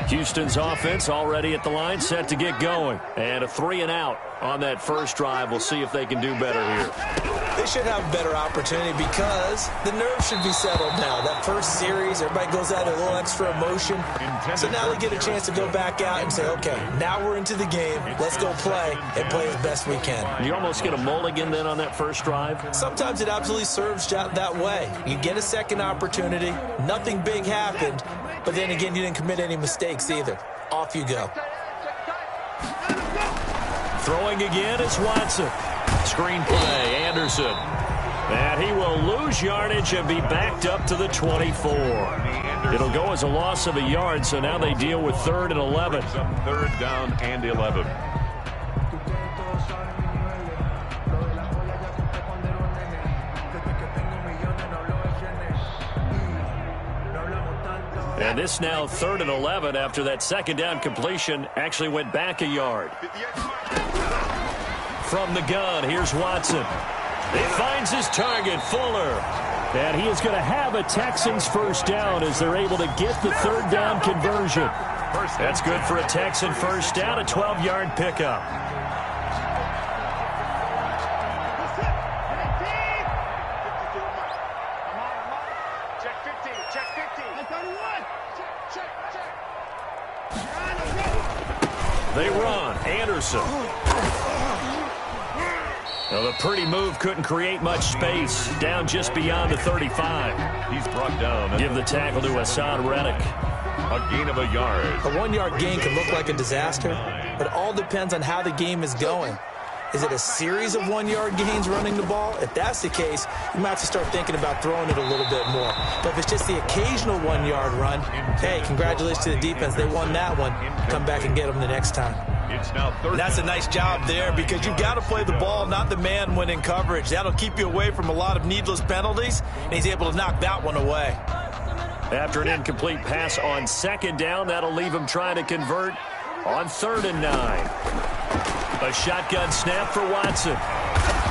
Houston's offense already at the line, set to get going. And a 3-and-out on that first drive. We'll see if they can do better here. They should have a better opportunity because the nerves should be settled now. That first series, everybody goes out a little extra emotion. So now they get a chance to go back out and say, okay, now we're into the game. Let's go play and play as best we can. You almost get a mulligan then on that first drive? Sometimes it absolutely serves that way. You get a second opportunity. Nothing big happened. But then again, you didn't commit any mistakes either. Off you go. Throwing again is Watson. Screen play, Anderson. And he will lose yardage and be backed up to the 24. It'll go as a loss of a yard, so now they deal with 3rd and 11. Third down and 11. And this now 3rd and 11 after that second down completion actually went back a yard. From the gun, here's Watson. He finds his target, Fuller. And he is going to have a Texans first down as they're able to get the 3rd down conversion. That's good for a Texan first down, a 12-yard pickup. They run. Anderson. Now, the pretty move couldn't create much space. Down just beyond the 35. He's brought down. Give the tackle to Hassan Reddick. A gain of a yard. A 1-yard gain can look like a disaster, but it all depends on how the game is going. Is it a series of 1-yard gains running the ball? If that's the case, you might have to start thinking about throwing it a little bit more. But if it's just the occasional 1-yard run, hey, congratulations to the defense. They won that one. Come back and get them the next time. It's now third. That's a nice job there because you've got to play the ball, not the man when in coverage. That'll keep you away from a lot of needless penalties, and he's able to knock that one away. After an incomplete pass on second down, that'll leave him trying to convert on 3rd and 9. A shotgun snap for Watson.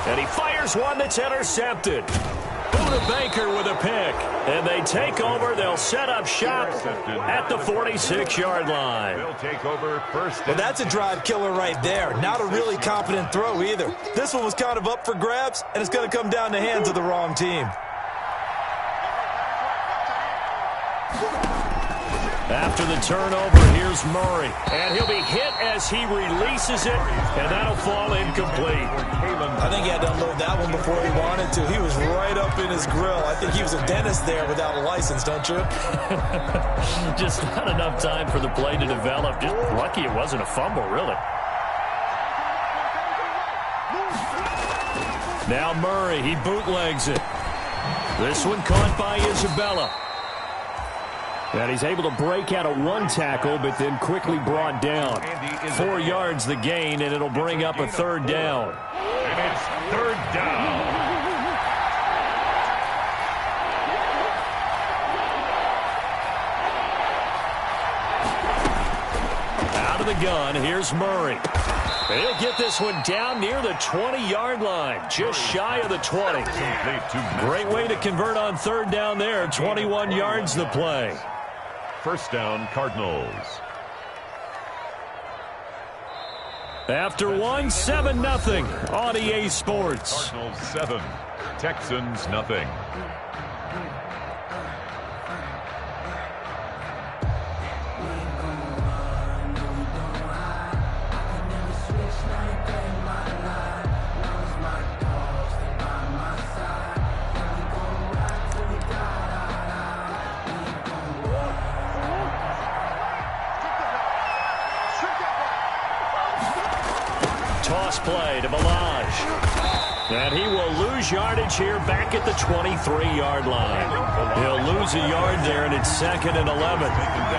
And he fires one that's intercepted. Buda Baker with a pick. And they take over. They'll set up shop at the 46-yard line. They'll take over first. Well, that's a drive killer right there. Not a really confident throw either. This one was kind of up for grabs, and it's going to come down the hands of the wrong team. After the turnover, here's Murray. And he'll be hit as he releases it, and that'll fall incomplete. I think he had to unload that one before he wanted to. He was right up in his grill. I think he was a dentist there without a license, don't you? Just not enough time for the play to develop. Just lucky it wasn't a fumble, really. Now Murray, he bootlegs it. This one caught by Isabella. And he's able to break out of one tackle, but then quickly brought down. 4 yards the gain, and it'll bring up a 3rd down. And it's 3rd down. Out of the gun, here's Murray. He'll get this one down near the 20-yard line, just shy of the 20. Great way to convert on 3rd down there. 21 yards the play. First down, Cardinals. After 7-0 on EA Sports. Cardinals 7, Texans nothing. Toss play to Balaj. And he will lose yardage here back at the 23-yard line. He'll lose a yard there, and it's 2nd and 11.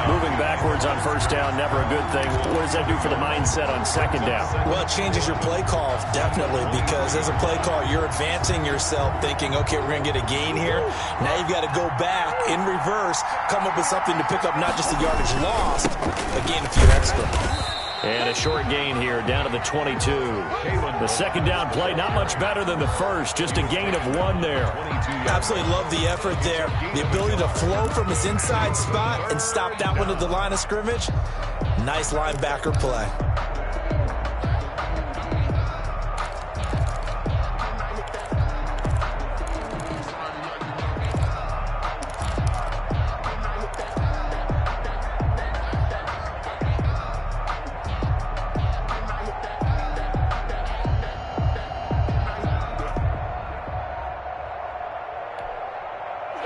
Moving backwards on first down, never a good thing. What does that do for the mindset on second down? Well, it changes your play call, definitely, because as a play call, you're advancing yourself thinking, okay, we're going to get a gain here. Now you've got to go back in reverse, come up with something to pick up not just the yardage lost, but gain a few extra. And a short gain here, down to the 22. The second down play, not much better than the first, just a gain of 1 there. Absolutely love the effort there. The ability to flow from his inside spot and stop that one at the line of scrimmage. Nice linebacker play.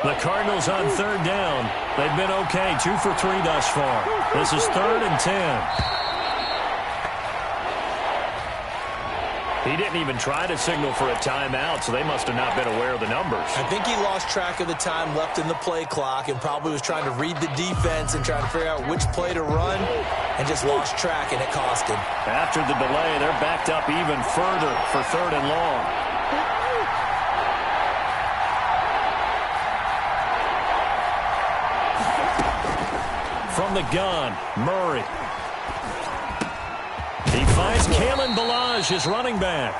The Cardinals on third down. They've been okay, 2 for 3 thus far. This is 3rd and 10. He didn't even try to signal for a timeout, so they must have not been aware of the numbers. I think he lost track of the time left in the play clock and probably was trying to read the defense and trying to figure out which play to run and just lost track, and it cost him. After the delay, they're backed up even further for 3rd and long. From the gun, Murray. He finds Kalen Ballage, his running back.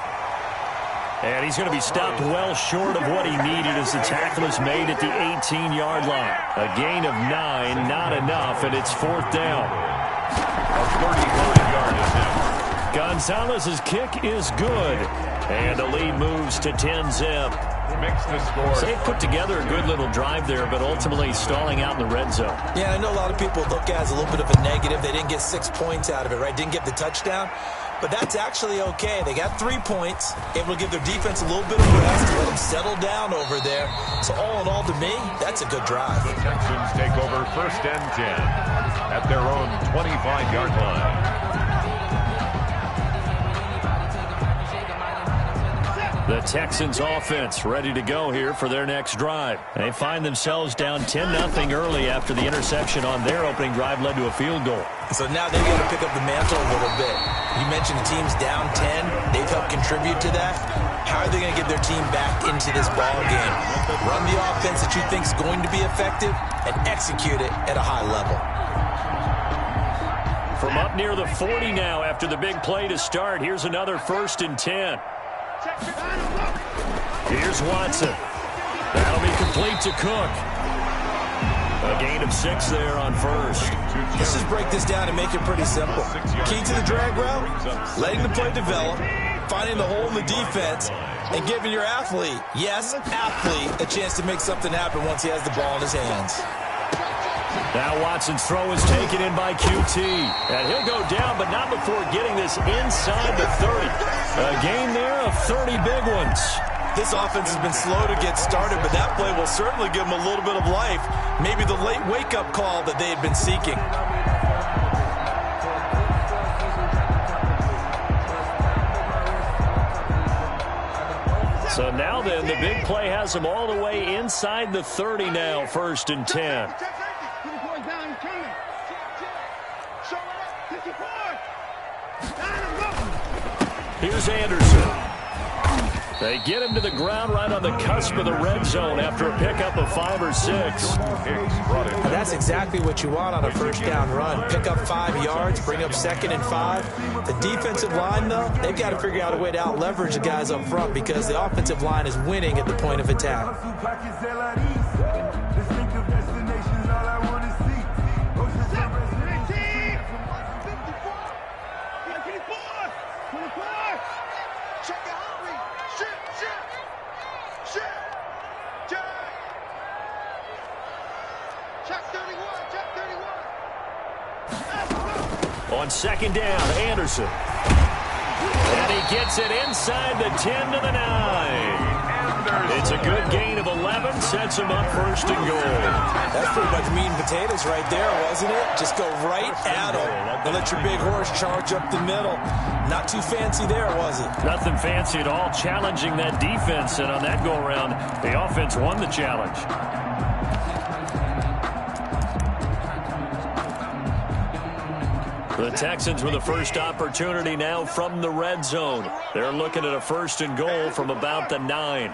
And he's going to be stopped well short of what he needed as the tackle is made at the 18-yard line. A gain of 9, not enough, and it's 4th down. A 35-yard attempt. Gonzalez's kick is good. And the lead moves to 10-zip. Makes the score. So they put together a good little drive there, but ultimately stalling out in the red zone. Yeah, I know a lot of people look at it as a little bit of a negative. They didn't get 6 points out of it, right? Didn't get the touchdown. But that's actually okay. They got 3 points, able to give their defense a little bit of rest, let them settle down over there. So all in all, to me, that's a good drive. The Texans take over 1st and 10 at their own 25-yard line. The Texans offense ready to go here for their next drive. They find themselves down 10-0 early after the interception on their opening drive led to a field goal. So now they've got to pick up the mantle a little bit. You mentioned the team's down 10. They've helped contribute to that. How are they going to get their team back into this ball game? Run the offense that you think is going to be effective and execute it at a high level. From up near the 40 now after the big play to start, here's another 1st and 10. Here's Watson. That'll be complete to Cook. A gain of 6 there on 1st. Let's just break this down and make it pretty simple. Key to the drag route, letting the play develop, finding the hole in the defense, and giving your athlete, yes, athlete, a chance to make something happen once he has the ball in his hands. Now Watson's throw is taken in by QT. And he'll go down, but not before getting this inside the 30. A gain there of 30 big ones. This offense has been slow to get started, but that play will certainly give them a little bit of life. Maybe the late wake-up call that they had been seeking. So now then, the big play has them all the way inside the 30 now, 1st and 10. Here's Anderson. They get him to the ground right on the cusp of the red zone after a pickup of 5 or 6. That's exactly what you want on a 1st down run. Pick up 5 yards, bring up 2nd and 5. The defensive line, though, they've got to figure out a way to out-leverage the guys up front because the offensive line is winning at the point of attack. On 2nd down, Anderson. And he gets it inside the 10 to the 9. It's a good gain of 11, sets him up 1st and goal. That's pretty much meat and potatoes right there, wasn't it? Just go right at him and let your big horse charge up the middle. Not too fancy there, was it? Nothing fancy at all, challenging that defense, and on that go-around, the offense won the challenge. The Texans with the first opportunity now from the red zone. They're looking at a 1st and goal from about the 9.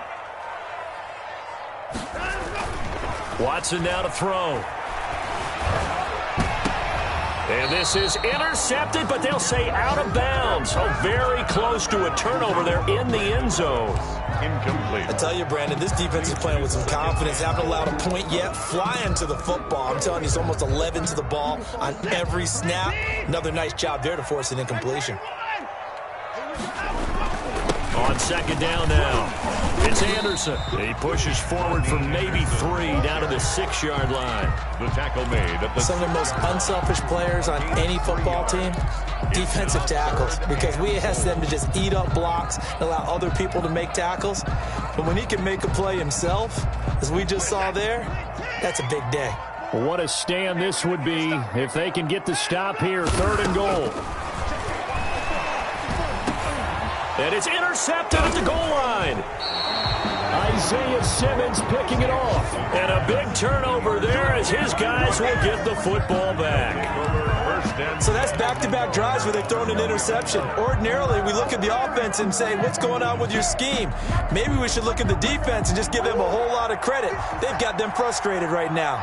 Watson now to throw. And this is intercepted, but they'll say out of bounds. So very close to a turnover there in the end zone. Incomplete. I tell you, Brandon, this defense is playing with some confidence. Haven't allowed a point yet. Flying to the football. I'm telling you, it's almost 11 to the ball on every snap. Another nice job there to force an incompletion. On second down now, it's Anderson. He pushes forward for maybe 3 down to the 6-yard line. The tackle made at the... Some of the most unselfish players on any football team, defensive tackles, because we ask them to just eat up blocks and allow other people to make tackles. But when he can make a play himself, as we just saw there, that's a big day. What a stand this would be if they can get the stop here, 3rd and goal. And it's intercepted at the goal line. Isaiah Simmons picking it off. And a big turnover there as his guys will get the football back. So that's back-to-back drives where they've thrown an interception. Ordinarily, we look at the offense and say, what's going on with your scheme? Maybe we should look at the defense and just give them a whole lot of credit. They've got them frustrated right now.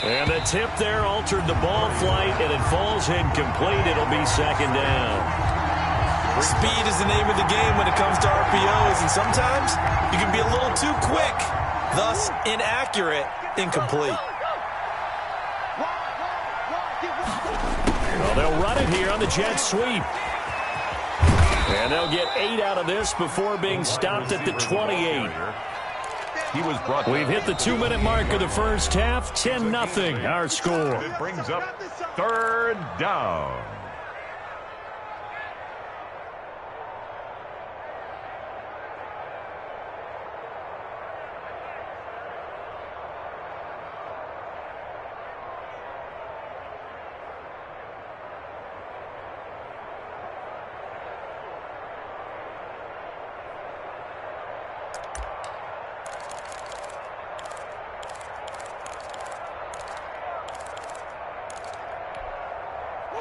And the tip there altered the ball flight, and it falls incomplete. It'll be 2nd down. Speed is the name of the game when it comes to RPOs, and sometimes you can be a little too quick, thus inaccurate, incomplete. Well, they'll run it here on the jet sweep. And they'll get 8 out of this before being stopped at the 28. He was brought We've hit the 2-minute mark of the first half. 10-0 our score. It brings up 3rd down.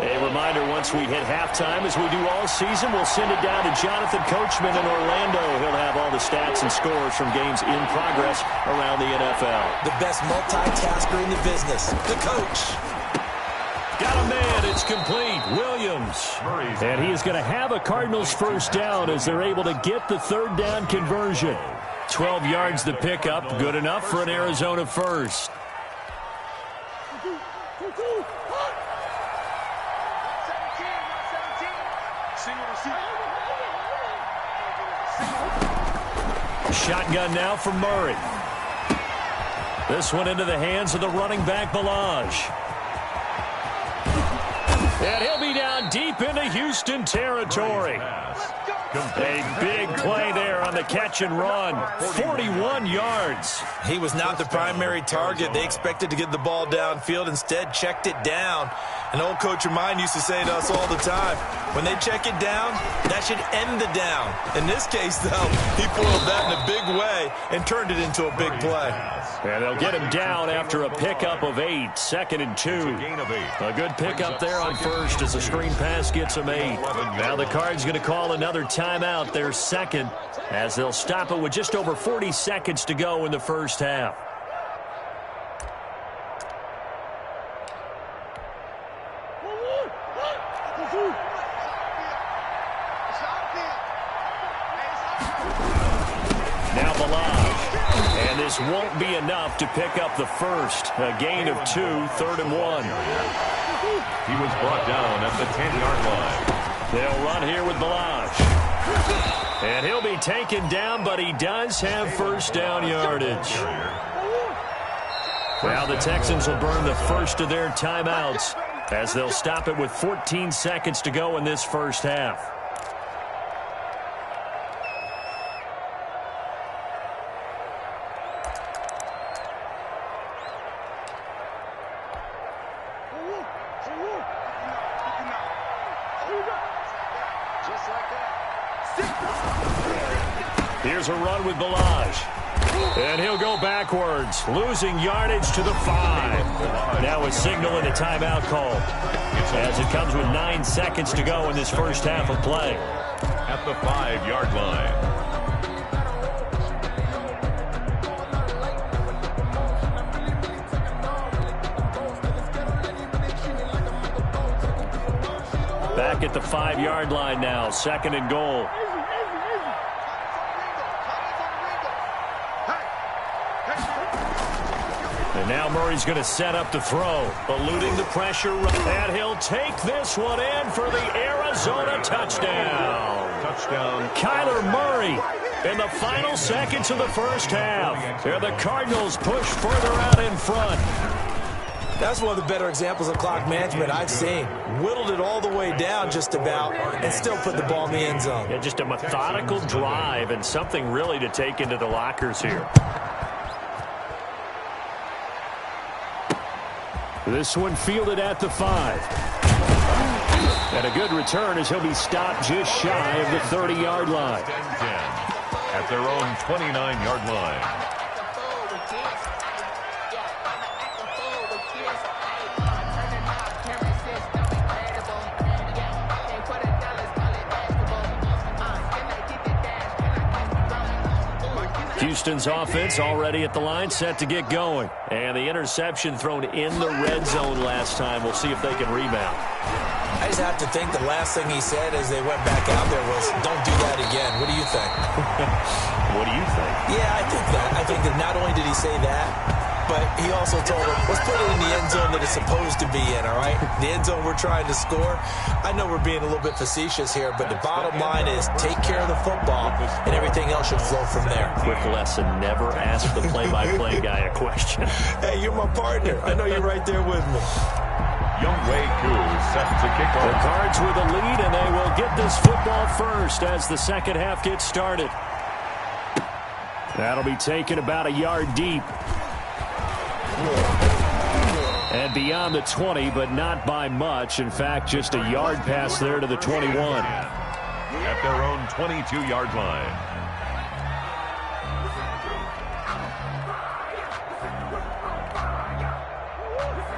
A reminder, once we hit halftime, as we do all season, we'll send it down to Jonathan Coachman in Orlando. He'll have all the stats and scores from games in progress around the NFL. The best multitasker in the business, the coach. Got a man, it's complete, Williams. And he is going to have a Cardinals first down as they're able to get the 3rd down conversion. 12 yards the pickup, good enough for an Arizona first. Shotgun now for Murray. This one into the hands of the running back, Balaj. And he'll be down deep into Houston territory. A big play there on the catch and run. 41 yards. He was not the primary target. They expected to get the ball downfield. Instead, checked it down. An old coach of mine used to say to us all the time, when they check it down, that should end the down. In this case, though, he foiled that in a big way and turned it into a big play. And they'll get him down after a pickup of 8. 2nd and 2. A good pickup there on first as the screen pass gets him 8. Now the Cards going to call another timeout, their 2nd, as they'll stop it with just over 40 seconds to go in the first half. Now Balaj. And this won't be enough to pick up the first. A gain of 2, 3rd and 1. He was brought down at the 10-yard line. They'll run here with Balaj. And he'll be taken down, but he does have first down yardage. Now the Texans will burn the first of their timeouts as they'll stop it with 14 seconds to go in this first half. Here's a run with Balaj. And he'll go backwards, losing yardage to the 5. Now a signal and a timeout call, as it comes with 9 seconds to go in this first half of play. At the 5-yard line. Back at the 5-yard line now, 2nd and goal. And now Murray's going to set up the throw, eluding the pressure, and he'll take this one in for the Arizona touchdown. Touchdown. Kyler Murray in the final seconds of the first half. Here the Cardinals push further out in front. That's one of the better examples of clock management I've seen. Whittled it all the way down just about and still put the ball in the end zone. Yeah, just a methodical drive and something really to take into the lockers here. This one fielded at the 5. And a good return as he'll be stopped just shy of the 30-yard line. 10-10 at their own 29-yard line. Houston's offense already at the line, set to get going. And the interception thrown in the red zone last time. We'll see if they can rebound. I just have to think the last thing he said as they went back out there was, don't do that again. What do you think? What do you think? Yeah, I think that. I think that not only did he say that, but he also told them, let's put it in the end zone that it's supposed to be in, all right? The end zone we're trying to score. I know we're being a little bit facetious here, but the bottom line is take care of the football, and everything else should flow from there. Quick lesson, never ask the play-by-play guy a question. Hey, you're my partner. I know you're right there with me. Younghoe Koo set to kick off. The Cards with a lead, and they will get this football first as the second half gets started. That'll be taken about a yard deep. And beyond the 20, but not by much. In fact, just a yard pass there to the 21. At their own 22-yard line.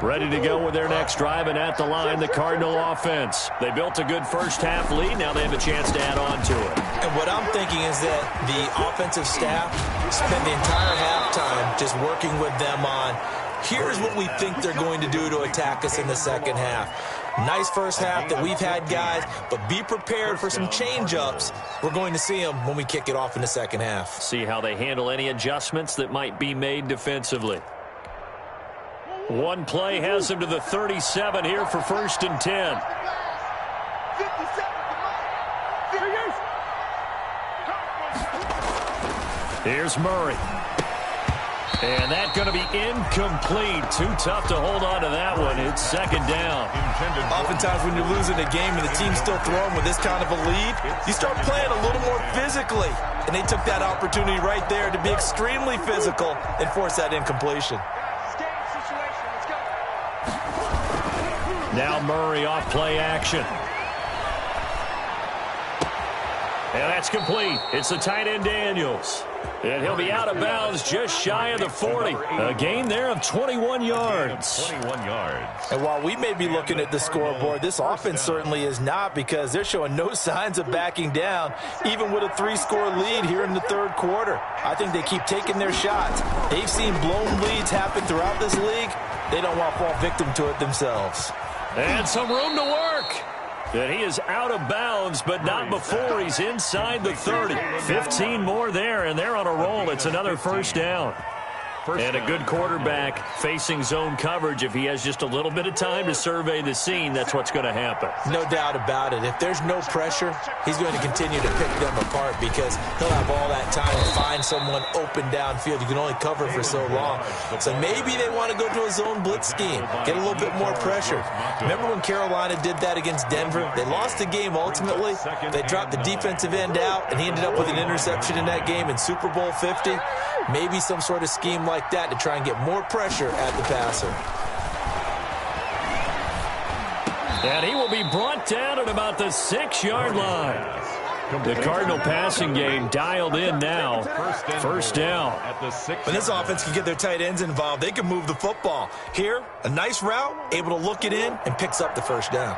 Ready to go with their next drive, and at the line, the Cardinal offense. They built a good first-half lead. Now they have a chance to add on to it. And what I'm thinking is that the offensive staff spend the entire halftime just working with them on, here's what we think they're going to do to attack us in the second half. Nice first half that we've had, guys, but be prepared for some change-ups. We're going to see them when we kick it off in the second half. See how they handle any adjustments that might be made defensively. One play has them to the 37 here for 1st and 10. Here's Murray. And that's going to be incomplete. Too tough to hold on to that one. It's 2nd down. Oftentimes when you're losing a game and the team's still throwing with this kind of a lead, you start playing a little more physically. And they took that opportunity right there to be extremely physical and force that incompletion. Now Murray off play action. And that's complete. It's the tight end Daniels. And he'll be out of bounds just shy of the 40. A gain there of 21 yards. 21 yards. And while we may be looking at the scoreboard, this offense certainly is not, because they're showing no signs of backing down, even with a 3-score lead here in the third quarter. I think they keep taking their shots. They've seen blown leads happen throughout this league. They don't want to fall victim to it themselves. And some room to work. And he is out of bounds, but not before he's inside the 30. 15 more there, and they're on a roll. It's another first down. And a good quarterback facing zone coverage. If he has just a little bit of time to survey the scene, that's what's going to happen. No doubt about it. If there's no pressure, he's going to continue to pick them apart, because he'll have all that time to find someone open downfield. You can only cover for so long. So maybe they want to go to a zone blitz scheme, get a little bit more pressure. Remember when Carolina did that against Denver? They lost the game ultimately. They dropped the defensive end out, and he ended up with an interception in that game in Super Bowl 50. Maybe some sort of scheme like that to try and get more pressure at the passer. And he will be brought down at about the 6-yard line. The Cardinal passing game dialed in now. First down. When this offense can get their tight ends involved, they can move the football. Here, a nice route, able to look it in, and picks up the first down.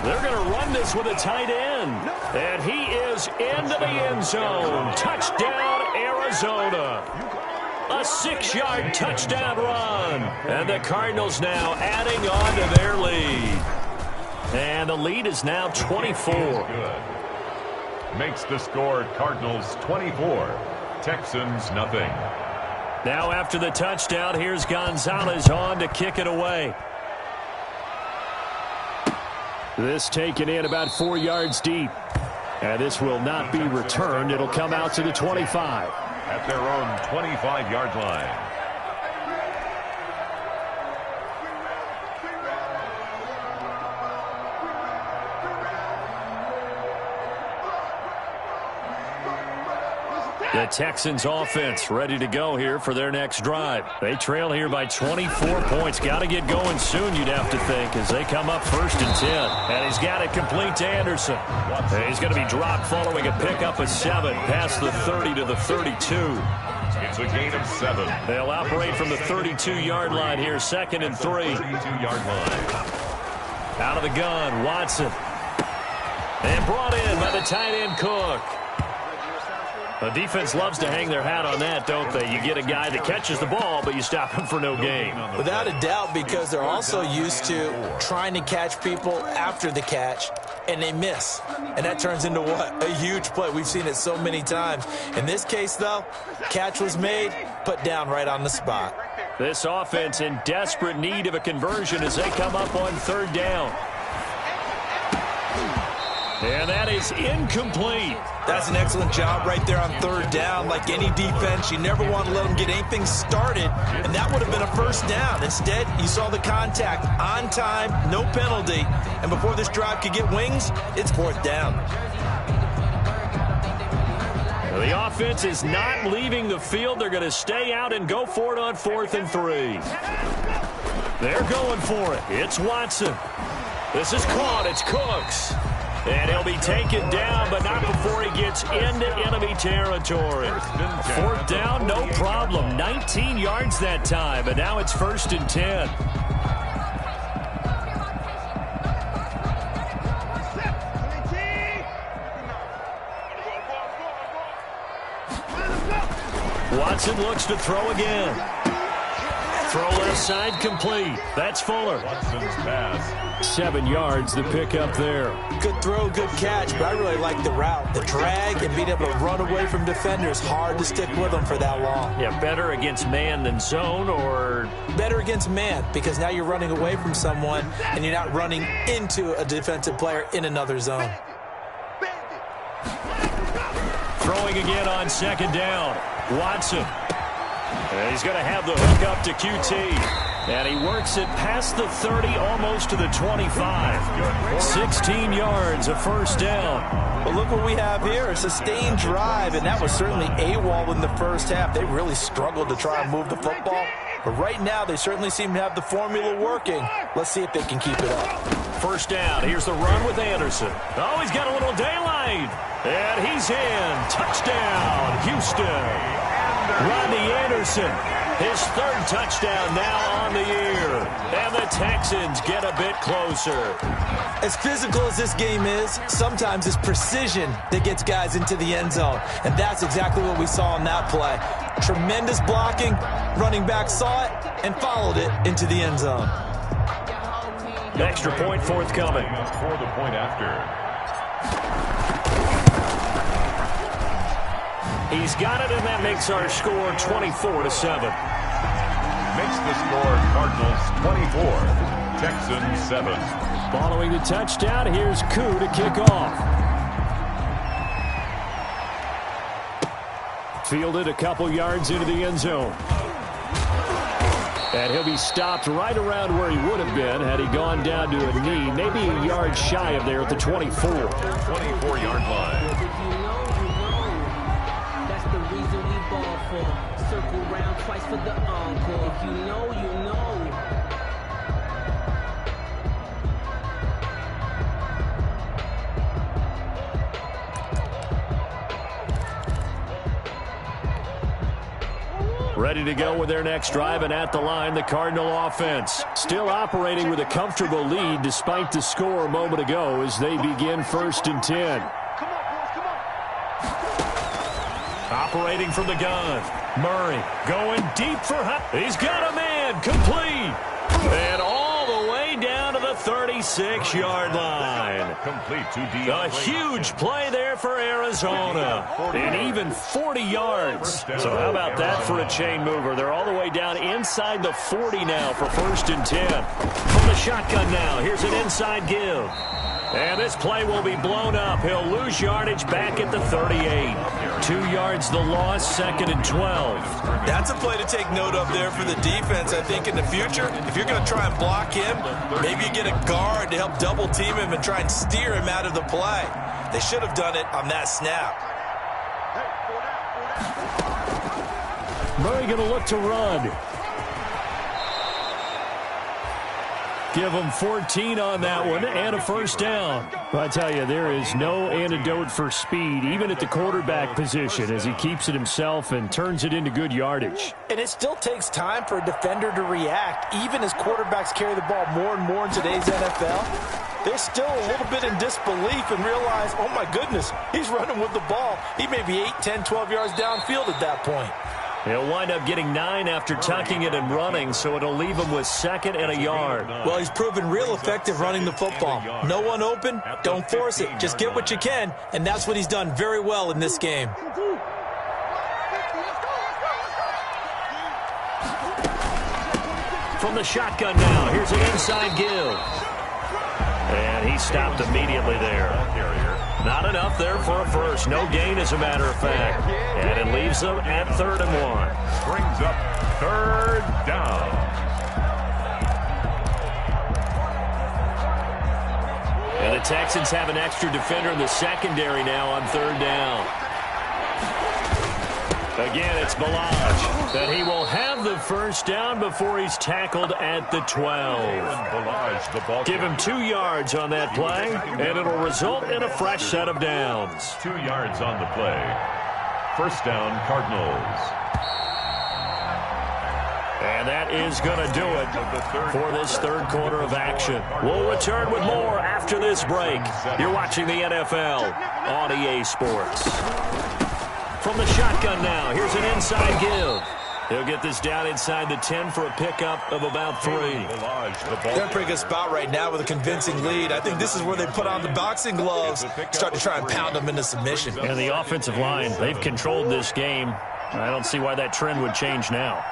They're going to run this with a tight end. And he is into the end zone. Touchdown, Arizona. A 6-yard touchdown run. And the Cardinals now adding on to their lead. And the lead is now 24. Makes the score Cardinals 24, Texans nothing. Now after the touchdown, here's Gonzalez on to kick it away. This taken in about 4 yards deep. And this will not be returned. It'll come out to the 25. At their own 25-yard line. The Texans offense ready to go here for their next drive. They trail here by 24 points. Got to get going soon, you'd have to think, as they come up 1st and 10. And he's got it complete to Anderson. And he's going to be dropped following a pickup of 7 past the 30 to the 32. It's a gain of 7. They'll operate from the 32-yard line here, 2nd and 3. 32-yard line. Out of the gun, Watson. And brought in by the tight end Cook. The defense loves to hang their hat on that, don't they? You get a guy that catches the ball, but you stop him for no gain. Without a doubt, because they're also used to trying to catch people after the catch, and they miss. And that turns into what? A huge play. We've seen it so many times. In this case, though, catch was made, put down right on the spot. This offense in desperate need of a conversion as they come up on 3rd down. And that is incomplete. That's an excellent job right there on 3rd down. Like any defense, you never want to let them get anything started, and that would have been a 1st down. Instead, you saw the contact on time, no penalty, and before this drive could get wings, it's 4th down. The offense is not leaving the field. They're going to stay out and go for it on 4th and 3. They're going for it. It's Watson. This is caught. It's Cooks. And he'll be taken down, but not before he gets into enemy territory. 4th down, no problem. 19 yards that time, but now it's 1st and 10. Watson looks to throw again. Throw left side complete. That's Fuller. Watson's pass. 7 yards the pick up there. Good throw, good catch, but I really like the route. The drag and being able to run away from defenders. Hard to stick with them for that long. Yeah, better against man than zone, or? Better against man, because now you're running away from someone and you're not running into a defensive player in another zone. Throwing again on 2nd down. Watson. And he's going to have the hook up to QT. And he works it past the 30, almost to the 25. 16 yards, a 1st down. Well, look what we have here, a sustained drive, and that was certainly AWOL in the 1st half. They really struggled to try and move the football. But right now, they certainly seem to have the formula working. Let's see if they can keep it up. 1st down. Here's the run with Anderson. Oh, he's got a little daylight. And he's in. Touchdown, Houston. Rodney Anderson, his 3rd touchdown now on the year. And the Texans get a bit closer. As physical as this game is, sometimes it's precision that gets guys into the end zone. And that's exactly what we saw on that play. Tremendous blocking, running back saw it and followed it into the end zone. Extra point forthcoming. For the point after. He's got it, and that makes our score 24-7. Makes the score Cardinals 24, Texans 7. Following the touchdown, here's Koo to kick off. Fielded a couple yards into the end zone. And he'll be stopped right around where he would have been had he gone down to a knee, maybe a yard shy of there at the 24. 24-yard line. Circle round twice for the encore. If you know, you know. Ready to go with their next drive, and at the line, the Cardinal offense. Still operating with a comfortable lead despite the score a moment ago as they begin 1st and 10. Operating from the gun. Murray going deep for he's got a man, complete. And all the way down to the 36-yard line. Complete to D. A huge play there for Arizona. And even 40 yards. So how about that for a chain mover? They're all the way down inside the 40 now for 1st and 10. From the shotgun now, here's an inside give. And this play will be blown up. He'll lose yardage back at the 38. 2 yards the loss, 2nd and 12. That's a play to take note of there for the defense. I think in the future, if you're going to try and block him, maybe you get a guard to help double team him and try and steer him out of the play. They should have done it on that snap. Murray going to look to run. Give them 14 on that one and a 1st down. I tell you, there is no antidote for speed, even at the quarterback position, as he keeps it himself and turns it into good yardage. And it still takes time for a defender to react, even as quarterbacks carry the ball more and more in today's NFL. They're still a little bit in disbelief and realize, oh my goodness, he's running with the ball. He may be 8, 10, 12 yards downfield at that point. He'll wind up getting 9 after tucking it and running, so it'll leave him with 2nd and a yard. Well, he's proven real effective running the football. No one open, don't force it. Just get what you can, and that's what he's done very well in this game. From the shotgun now, here's an inside give. And he stopped immediately there. Not enough there for a first. No gain, as a matter of fact. And it leaves them at 3rd and 1. Brings up 3rd down. And the Texans have an extra defender in the secondary now on 3rd down. Again, it's Balaj. That he will have the 1st down before he's tackled at the 12. Give him 2 yards on that play, and it'll result in a fresh set of downs. 2 yards on the play. 1st down, Cardinals. And that is going to do it for this 3rd quarter of action. We'll return with more after this break. You're watching the NFL on EA Sports. From the shotgun now, here's an inside give. He'll get this down inside the 10 for a pickup of about 3. They're in a pretty good spot right now with a convincing lead. I think this is where they put on the boxing gloves, start to try and pound them into submission. And the offensive line, they've controlled this game. I don't see why that trend would change now.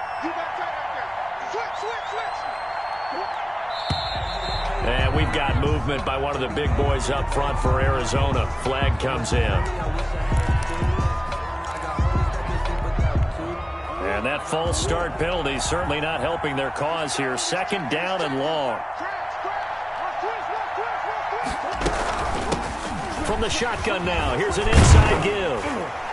And we've got movement by one of the big boys up front for Arizona. Flag comes in. And that false start penalty certainly not helping their cause here. 2nd down and long. From the shotgun now, here's an inside give.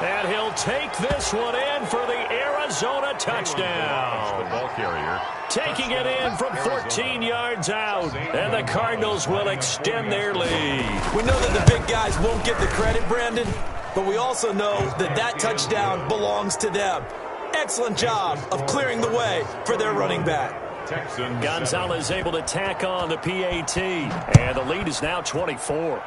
And he'll take this one in for the Arizona touchdown. The ball carrier. Taking it in from 14 yards out. And the Cardinals will extend their lead. We know that the big guys won't get the credit, Brandon, but we also know that that touchdown belongs to them. Excellent job of clearing the way for their running back. Gonzalez able to tack on the PAT. And the lead is now 24.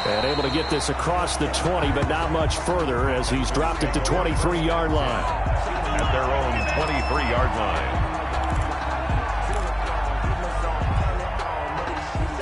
And able to get this across the 20, but not much further as he's dropped it to 23-yard line. At their own 23-yard line.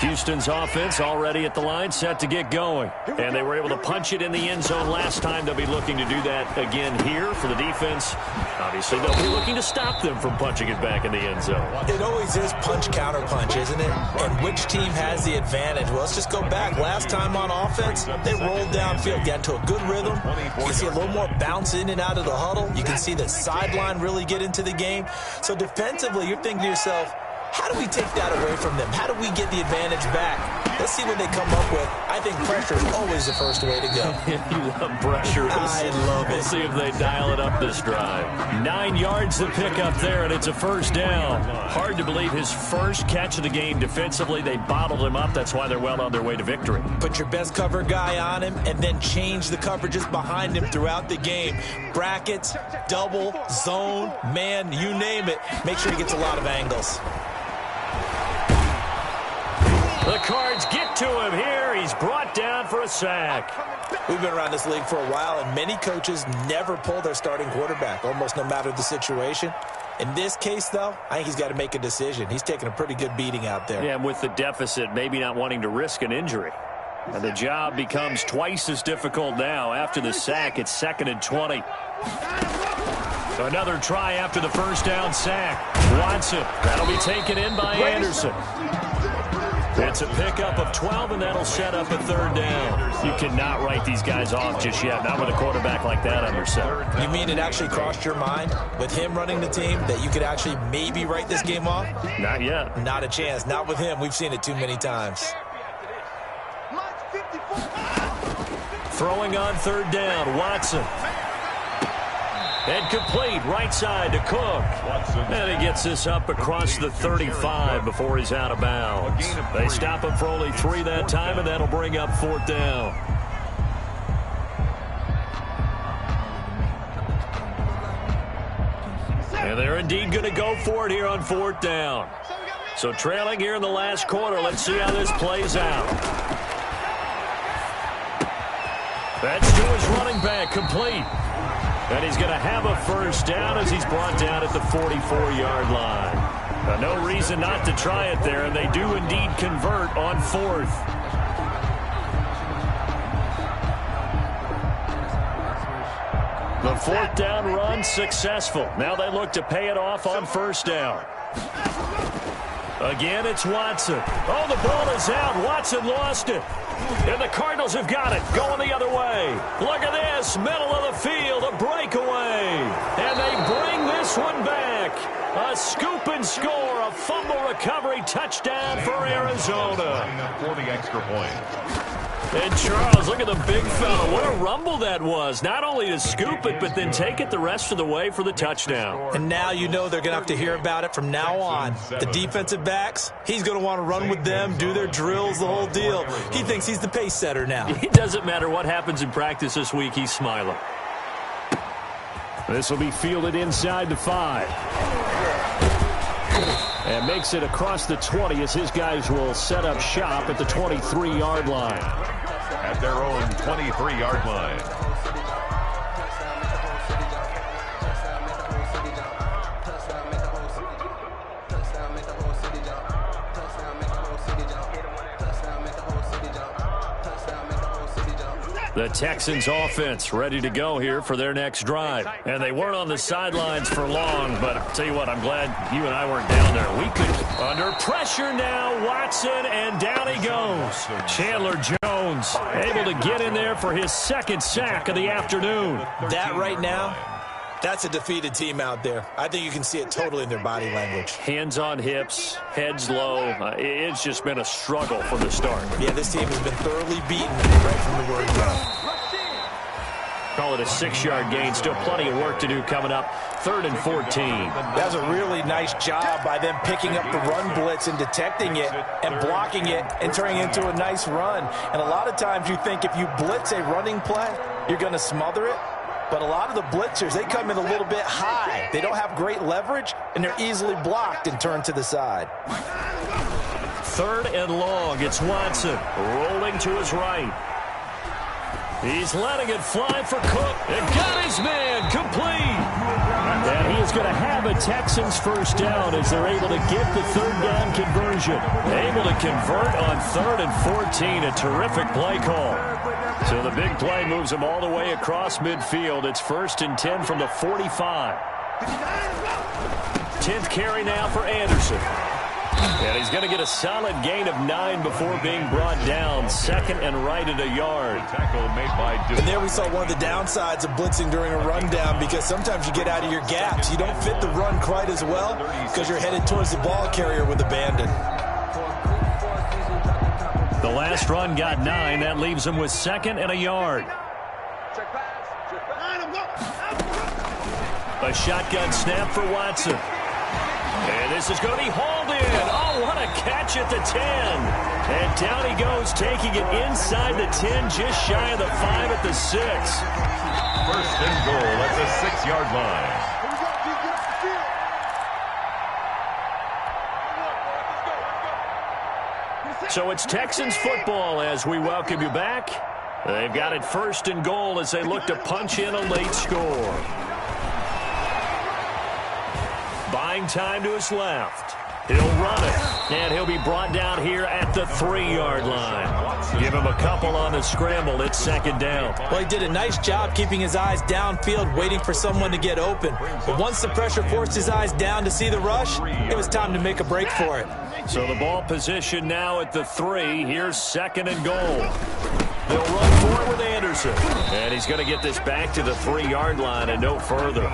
Houston's offense already at the line, set to get going. And they were able to punch it in the end zone last time. They'll be looking to do that again here for the defense. Obviously, they'll be looking to stop them from punching it back in the end zone. It always is punch-counter-punch, isn't it? And which team has the advantage? Well, let's just go back. Last time on offense, they rolled downfield, got into a good rhythm. You can see a little more bounce in and out of the huddle. You can see the sideline really get into the game. So defensively, you're thinking to yourself, How do we take that away from them? How do we get the advantage back? Let's see what they come up with. I think pressure is always the first way to go. You love pressure. I love it. We'll see if they dial it up this drive. 9 yards to pick up there, and it's a first down. Hard to believe his first catch of the game defensively. They bottled him up. That's why they're well on their way to victory. Put your best cover guy on him and then change the coverages behind him throughout the game. Brackets, double, zone, man, you name it. Make sure he gets a lot of angles. The Cards get to him here. He's brought down for a sack. We've been around this league for a while, and many coaches never pull their starting quarterback, almost no matter the situation. In this case, though, I think he's got to make a decision. He's taking a pretty good beating out there. Yeah, and with the deficit, maybe not wanting to risk an injury. And the job becomes twice as difficult now. After the sack, it's 2nd and 20. Another try after the first down sack. Watson, that'll be taken in by Anderson. It's a pickup of 12, and that'll set up a 3rd down. You cannot write these guys off just yet, not with a quarterback like that under center. You mean it actually crossed your mind with him running the team that you could actually maybe write this game off? Not yet. Not a chance. Not with him. We've seen it too many times. Throwing on 3rd down, Watson. And complete, right side to Cook. And he gets this up across the 35 before he's out of bounds. They stop him for only 3 that time, and that'll bring up 4th down. And they're indeed going to go for it here on 4th down. So trailing here in the last quarter, let's see how this plays out. That's to his running back, complete. And he's going to have a first down as he's brought down at the 44-yard line. Now, no reason not to try it there, and they do indeed convert on 4th. The 4th down run successful. Now they look to pay it off on 1st down. Again, it's Watson. Oh, the ball is out. Watson lost it. And the Cardinals have got it, going the other way. Look at this, middle of the field, a breakaway. And they bring this one back. A scoop and score, a fumble recovery touchdown for Arizona. For the extra point. And Charles, look at the big fella. What a rumble that was. Not only to scoop it, but then take it the rest of the way for the touchdown. And now you know they're going to have to hear about it from now on. The defensive backs, he's going to want to run with them, do their drills, the whole deal. He thinks he's the pace setter now. It doesn't matter what happens in practice this week. He's smiling. This will be fielded inside the 5. And makes it across the 20 as his guys will set up shop at the 23-yard line. At their own 23-yard line. The Texans offense ready to go here for their next drive. And they weren't on the sidelines for long, but I'll tell you what, I'm glad you and I weren't down there. We could, under pressure now, Watson, and down he goes. Chandler Jones able to get in there for his 2nd sack of the afternoon. That right now, that's a defeated team out there. I think you can see it totally in their body language. Hands on hips, heads low. It's just been a struggle from the start. Yeah, this team has been thoroughly beaten right from the word go. Call it a 6-yard gain. Still plenty of work to do coming up. 3rd and 14. That was a really nice job by them picking up the run blitz and detecting it and blocking it and turning it into a nice run. And a lot of times you think if you blitz a running play, you're going to smother it. But a lot of the blitzers, they come in a little bit high. They don't have great leverage, and they're easily blocked and turned to the side. 3rd and long. It's Watson rolling to his right. He's letting it fly for Cook. And got his man complete. And he is going to have a Texans first down as they're able to get the 3rd down conversion. Able to convert on 3rd and 14. A terrific play call. So the big play moves him all the way across midfield. It's 1st and 10 from the 45. 10th carry now for Anderson. And he's going to get a solid gain of 9 before being brought down. 2nd and right at a yard. Tackle made by And there we saw one of the downsides of blitzing during a rundown, because sometimes you get out of your gaps. You don't fit the run quite as well because you're headed towards the ball carrier with abandon. The last run got 9. That leaves him with 2nd and a yard. A shotgun snap for Watson. And this is going to be hauled in. Oh, what a catch at the 10. And down he goes, taking it inside the 10, just shy of the 5 at the 6. 1st and goal at the 6-yard line. So it's Texans football as we welcome you back. They've got it 1st and goal as they look to punch in a late score. Buying time to his left. He'll run it, and he'll be brought down here at the 3-yard line. Give him a couple on the scramble. It's 2nd down. Well, he did a nice job keeping his eyes downfield, waiting for someone to get open. But once the pressure forced his eyes down to see the rush, it was time to make a break for it. So the ball position now at the 3. Here's 2nd and goal. They'll run for it with Anderson. And he's going to get this back to the 3-yard line and no further.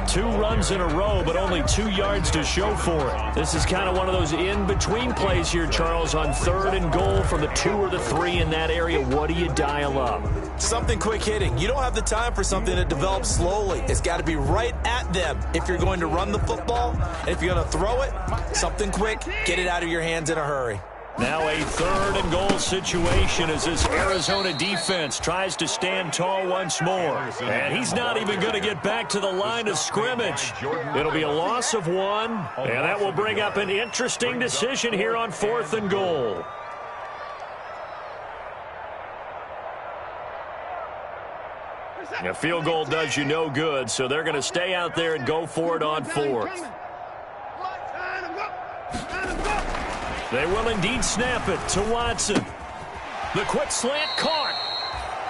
2 runs in a row, but only 2 yards to show for it. This is kind of one of those in-between plays here, Charles, on 3rd and goal from the 2 or the 3 in that area. What do you dial up? Something quick hitting. You don't have the time for something that develops slowly. It's got to be right at them if you're going to run the football. And if you're going to throw it, something quick, get it out of your hands in a hurry. Now a 3rd and goal situation as this Arizona defense tries to stand tall once more. And he's not even going to get back to the line of scrimmage. It'll be a loss of 1, and that will bring up an interesting decision here on 4th and goal. A field goal does you no good, so they're going to stay out there and go for it on 4th. They will indeed snap it to Watson. The quick slant caught.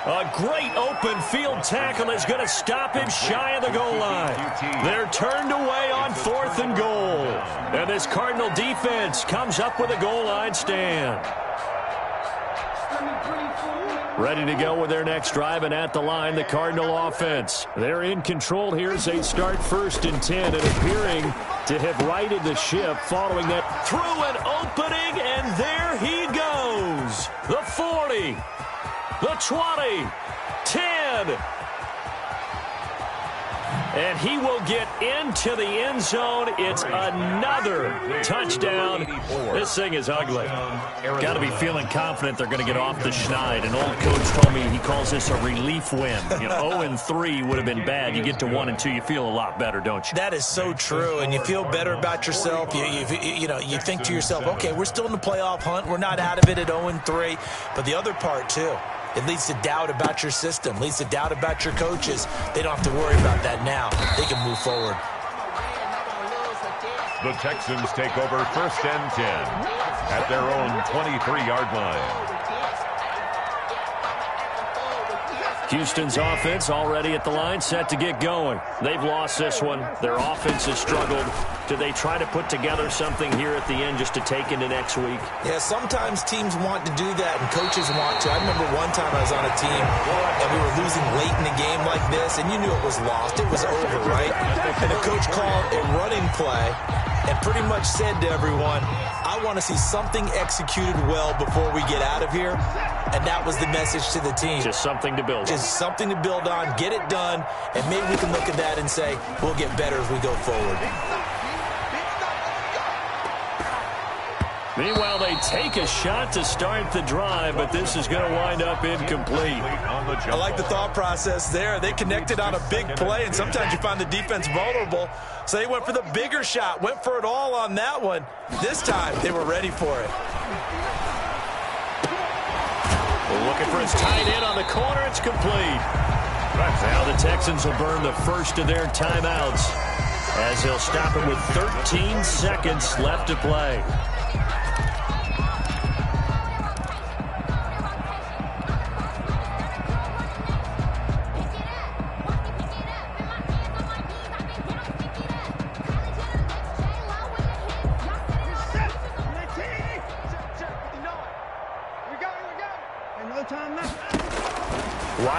A great open field tackle is going to stop him shy of the goal line. They're turned away on 4th and goal. And this Cardinal defense comes up with a goal line stand. Ready to go with their next drive, and at the line, the Cardinal offense. They're in control here as they start 1st and 10, and appearing to have righted the ship following that through an opening, and there he goes. The 40, the 20, 10. And he will get into the end zone. It's another touchdown. This thing is ugly. Got to be feeling confident they're going to get off the schneid. An old coach told me he calls this a relief win. 0-3 would have been bad. You get to 1 and 2, you feel a lot better, don't you? That is so true, and you feel better about yourself. You think to yourself, okay, we're still in the playoff hunt. We're not out of it at 0-3. But the other part, too, it leads to doubt about your system, leads to doubt about your coaches. They don't have to worry about that now. They can move forward. The Texans take over 1st and 10 at their own 23-yard line. Houston's offense already at the line, set to get going. They've lost this one. Their offense has struggled. Do they try to put together something here at the end just to take into next week? Yeah, sometimes teams want to do that, and coaches want to. I remember one time I was on a team, and we were losing late in a game like this, and you knew it was lost. It was over, right? And the coach called a running play and pretty much said to everyone, I want to see something executed well before we get out of here. And that was the message to the team. Just something to build on. Just something to build on, get it done, and maybe we can look at that and say, we'll get better as we go forward. Meanwhile, they take a shot to start the drive, but this is going to wind up incomplete. I like the thought process there. They connected on a big play, and sometimes you find the defense vulnerable. So they went for the bigger shot, went for it all on that one. This time, they were ready for it. Looking for his tight end on the corner. It's complete. Now the Texans will burn the first of their timeouts as he'll stop him with 13 seconds left to play.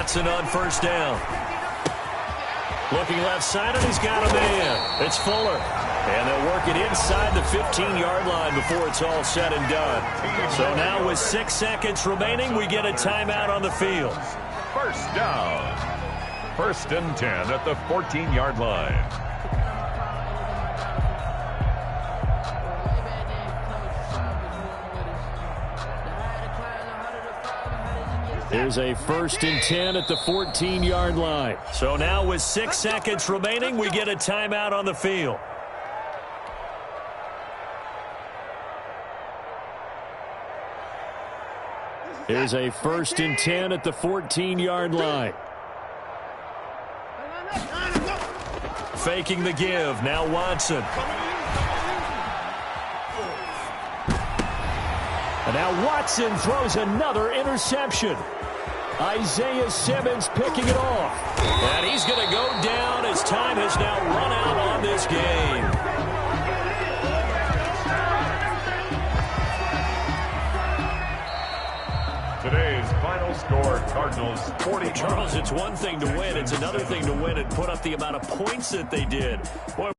Watson on first down. Looking left side, and he's got a man. It's Fuller. And they'll work it inside the 15-yard line before it's all said and done. So now with 6 seconds remaining, we get a timeout on the field. First down. 1st and 10 at the 14-yard line. Here's a 1st and 10 at the 14-yard line. So now with 6 seconds remaining, we get a timeout on the field. Here's a 1st and 10 at the 14-yard line. Faking the give. Now Watson. And now Watson throws another interception. Isaiah Simmons picking it off. And he's going to go down as time has now run out on this game. Today's final score, Cardinals 40. Charles, it's one thing to win. It's another thing to win and put up the amount of points that they did. Boy,